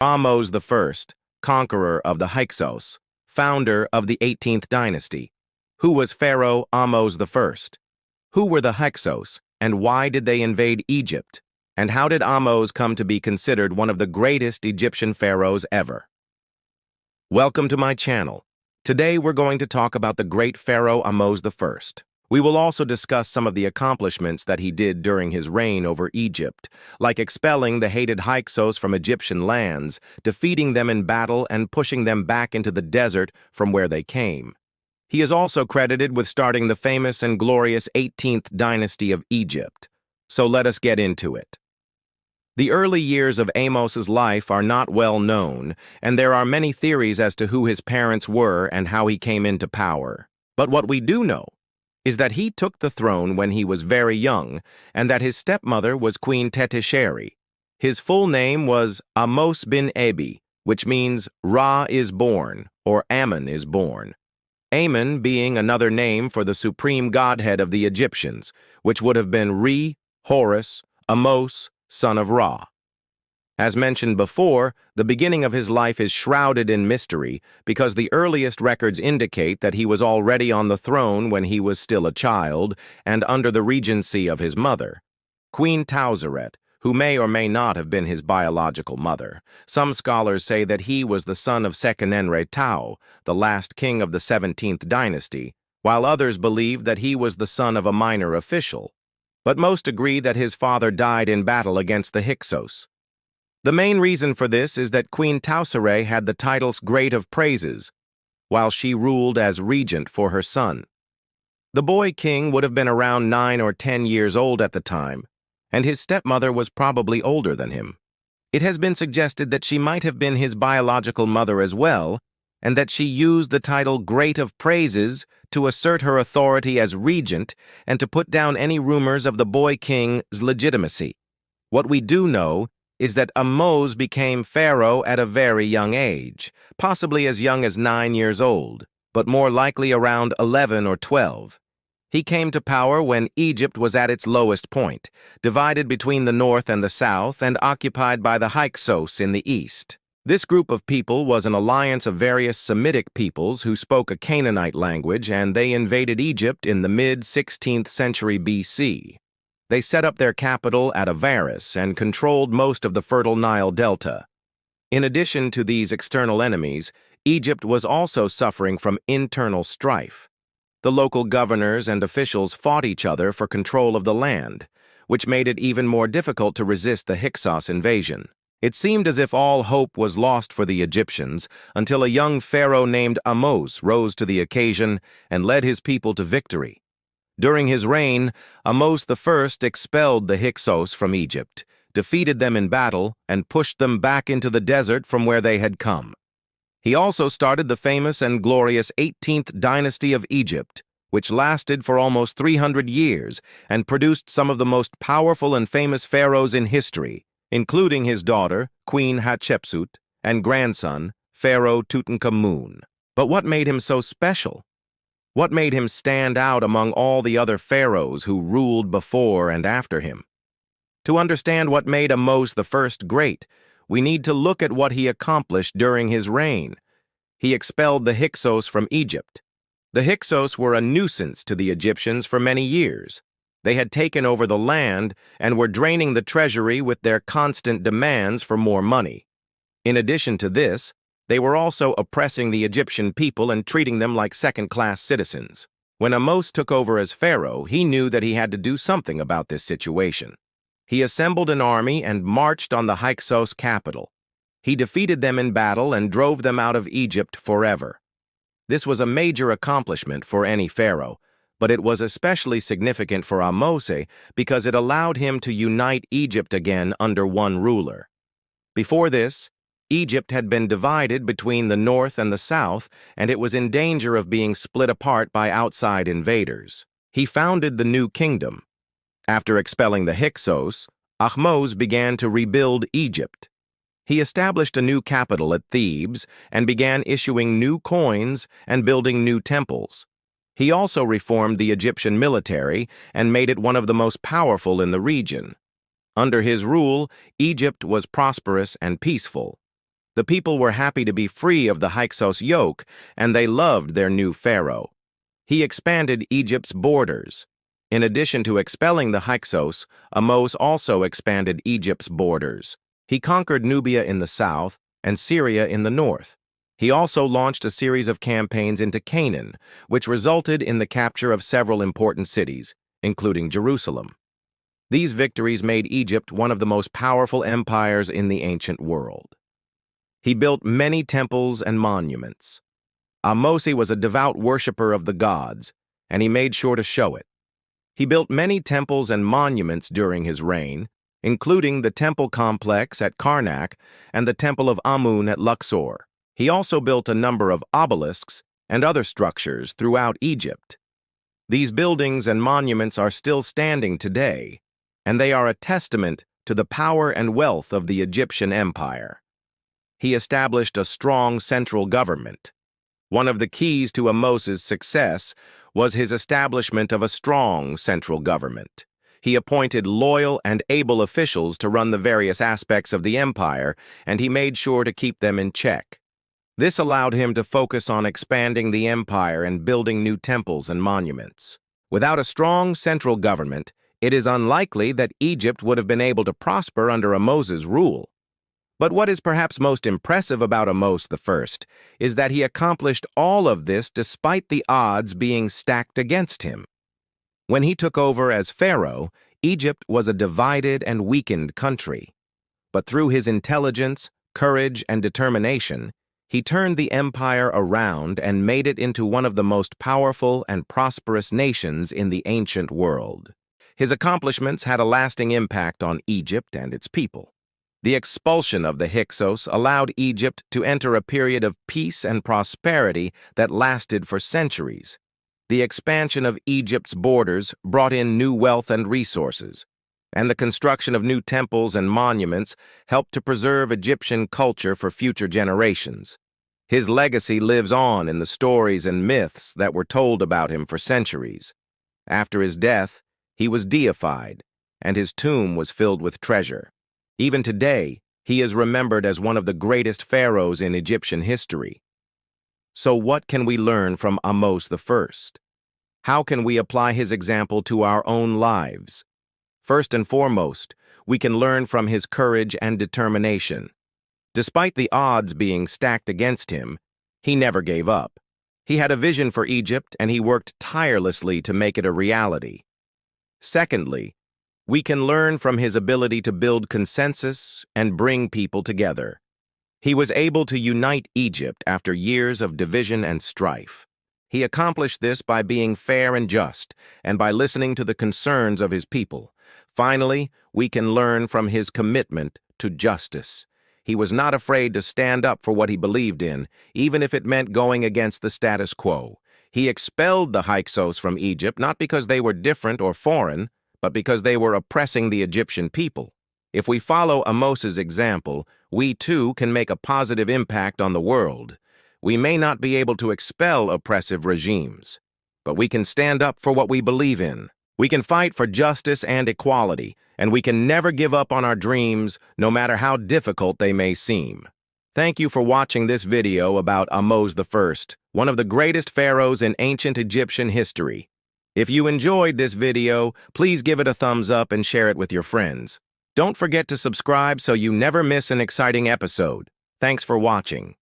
Ahmose I, conqueror of the Hyksos, founder of the 18th dynasty. Who was Pharaoh Ahmose I? Who were the Hyksos, and why did they invade Egypt? And how did Ahmose come to be considered one of the greatest Egyptian pharaohs ever? Welcome to my channel. Today we're going to talk about the great Pharaoh Ahmose I. We will also discuss some of the accomplishments that he did during his reign over Egypt, like expelling the hated Hyksos from Egyptian lands, defeating them in battle, and pushing them back into the desert from where they came. He is also credited with starting the famous and glorious 18th dynasty of Egypt. So let us get into it. The early years of Ahmose's life are not well known, and there are many theories as to who his parents were and how he came into power. But what we do know is that he took the throne when he was very young, and that his stepmother was Queen Tetisheri. His full name was Ahmose Ebi, which means Ra is born, or Ammon is born. Ammon being another name for the supreme godhead of the Egyptians, which would have been Re, Horus, Ahmose, son of Ra. As mentioned before, the beginning of his life is shrouded in mystery because the earliest records indicate that he was already on the throne when he was still a child and under the regency of his mother, Queen Tauseret, who may or may not have been his biological mother. Some scholars say that he was the son of Sekenenre Tau, the last king of the 17th dynasty, while others believe that he was the son of a minor official. But most agree that his father died in battle against the Hyksos. The main reason for this is that Queen Tauseret had the titles Great of Praises, while she ruled as regent for her son. The boy king would have been around 9 or 10 years old at the time, and his stepmother was probably older than him. It has been suggested that she might have been his biological mother as well, and that she used the title Great of Praises to assert her authority as regent and to put down any rumors of the boy king's legitimacy. What we do know is that Ahmose became pharaoh at a very young age, possibly as young as 9 years old, but more likely around 11 or 12. He came to power when Egypt was at its lowest point, divided between the north and the south and occupied by the Hyksos in the east. This group of people was an alliance of various Semitic peoples who spoke a Canaanite language, and they invaded Egypt in the mid-16th century BC. They set up their capital at Avaris and controlled most of the fertile Nile Delta. In addition to these external enemies, Egypt was also suffering from internal strife. The local governors and officials fought each other for control of the land, which made it even more difficult to resist the Hyksos invasion. It seemed as if all hope was lost for the Egyptians until a young pharaoh named Ahmose rose to the occasion and led his people to victory. During his reign, Ahmose I expelled the Hyksos from Egypt, defeated them in battle, and pushed them back into the desert from where they had come. He also started the famous and glorious 18th dynasty of Egypt, which lasted for almost 300 years and produced some of the most powerful and famous pharaohs in history, including his daughter, Queen Hatshepsut, and grandson, Pharaoh Tutankhamun. But what made him so special? What made him stand out among all the other pharaohs who ruled before and after him? To understand what made Ahmose I great, we need to look at what he accomplished during his reign. He expelled the Hyksos from Egypt. The Hyksos were a nuisance to the Egyptians for many years. They had taken over the land and were draining the treasury with their constant demands for more money. In addition to this, they were also oppressing the Egyptian people and treating them like second-class citizens. When Ahmose took over as pharaoh, he knew that he had to do something about this situation. He assembled an army and marched on the Hyksos capital. He defeated them in battle and drove them out of Egypt forever. This was a major accomplishment for any pharaoh, but it was especially significant for Ahmose because it allowed him to unite Egypt again under one ruler. Before this, Egypt had been divided between the north and the south, and it was in danger of being split apart by outside invaders. He founded the new kingdom. After expelling the Hyksos, Ahmose began to rebuild Egypt. He established a new capital at Thebes and began issuing new coins and building new temples. He also reformed the Egyptian military and made it one of the most powerful in the region. Under his rule, Egypt was prosperous and peaceful. The people were happy to be free of the Hyksos yoke, and they loved their new pharaoh. He expanded Egypt's borders. In addition to expelling the Hyksos, Ahmose also expanded Egypt's borders. He conquered Nubia in the south and Syria in the north. He also launched a series of campaigns into Canaan, which resulted in the capture of several important cities, including Jerusalem. These victories made Egypt one of the most powerful empires in the ancient world. He built many temples and monuments. Ahmose was a devout worshiper of the gods, and he made sure to show it. He built many temples and monuments during his reign, including the temple complex at Karnak and the Temple of Amun at Luxor. He also built a number of obelisks and other structures throughout Egypt. These buildings and monuments are still standing today, and they are a testament to the power and wealth of the Egyptian empire. He established a strong central government. One of the keys to Ahmose's success was his establishment of a strong central government. He appointed loyal and able officials to run the various aspects of the empire, and he made sure to keep them in check. This allowed him to focus on expanding the empire and building new temples and monuments. Without a strong central government, it is unlikely that Egypt would have been able to prosper under Ahmose's rule. But what is perhaps most impressive about Ahmose I is that he accomplished all of this despite the odds being stacked against him. When he took over as pharaoh, Egypt was a divided and weakened country. But through his intelligence, courage, and determination, he turned the empire around and made it into one of the most powerful and prosperous nations in the ancient world. His accomplishments had a lasting impact on Egypt and its people. The expulsion of the Hyksos allowed Egypt to enter a period of peace and prosperity that lasted for centuries. The expansion of Egypt's borders brought in new wealth and resources, and the construction of new temples and monuments helped to preserve Egyptian culture for future generations. His legacy lives on in the stories and myths that were told about him for centuries. After his death, he was deified, and his tomb was filled with treasure. Even today, he is remembered as one of the greatest pharaohs in Egyptian history. So what can we learn from Ahmose I? How can we apply his example to our own lives? First and foremost, we can learn from his courage and determination. Despite the odds being stacked against him, he never gave up. He had a vision for Egypt, and he worked tirelessly to make it a reality. Secondly, we can learn from his ability to build consensus and bring people together. He was able to unite Egypt after years of division and strife. He accomplished this by being fair and just, and by listening to the concerns of his people. Finally, we can learn from his commitment to justice. He was not afraid to stand up for what he believed in, even if it meant going against the status quo. He expelled the Hyksos from Egypt not because they were different or foreign, but because they were oppressing the Egyptian people. If we follow Ahmose's example, we too can make a positive impact on the world. We may not be able to expel oppressive regimes, but we can stand up for what we believe in. We can fight for justice and equality, and we can never give up on our dreams, no matter how difficult they may seem. Thank you for watching this video about Ahmose I, one of the greatest pharaohs in ancient Egyptian history. If you enjoyed this video, please give it a thumbs up and share it with your friends. Don't forget to subscribe so you never miss an exciting episode. Thanks for watching.